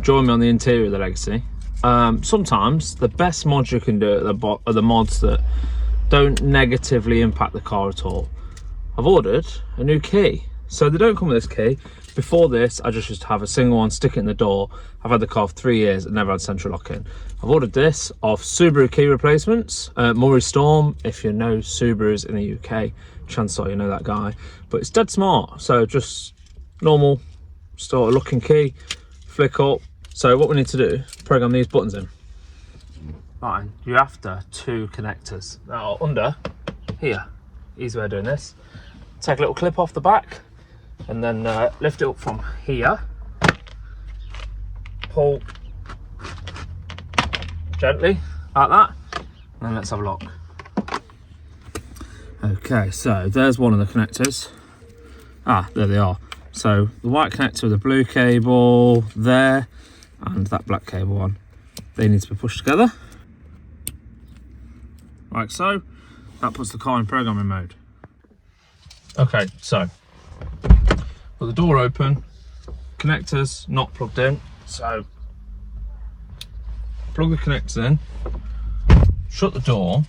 join me on the interior of the Legacy. Sometimes the best mods you can do are the mods that don't negatively impact the car at all. I've ordered a new key. So they don't come with this key. Before this, I just used to have a single one, stick it in the door. I've had the car for 3 years and never had central lock-in. I've ordered this off Subaru key replacements. Murray Storm, if you know Subarus in the UK, chances are you know that guy. But it's dead smart. So just normal, sort of looking key, flick up. So what we need to do, program these buttons in. Right, you're after 2 connectors that are under here. Easy way of doing this. Take a little clip off the back and then lift it up from here. Pull gently like that. And then let's have a look. Okay, so there's one of the connectors. Ah, there they are. So the white connector with the blue cable there and that black cable one. They need to be pushed together. Like so. That puts the car in programming mode. Okay, so put the door open, connectors not plugged in, so plug the connectors in, shut the door,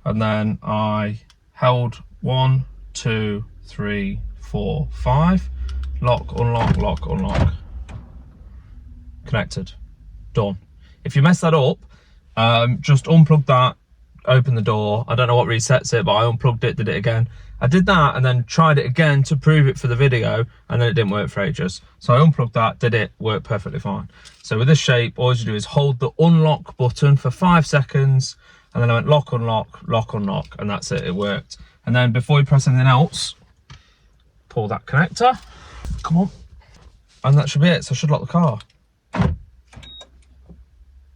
and then I held 1, 2, 3, 4, 5, lock, unlock, connected, done. If you mess that up, just unplug that, open the door. I don't know what resets it, but I unplugged it, did it again. I did that and then tried it again to prove it for the video, and then it didn't work for ages. So I unplugged that, did it, worked perfectly fine. So with this shape, all you do is hold the unlock button for 5 seconds, and then I went lock, unlock, and that's it, it worked. And then before you press anything else, pull that connector, come on, and that should be it. So I should lock the car.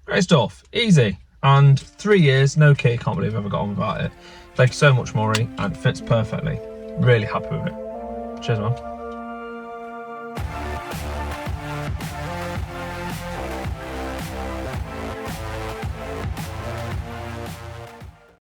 Great stuff, easy. And 3 years, no key, can't believe I've ever got on without it. Thank you so much, Maury, and it fits perfectly. Really happy with it. Cheers, man.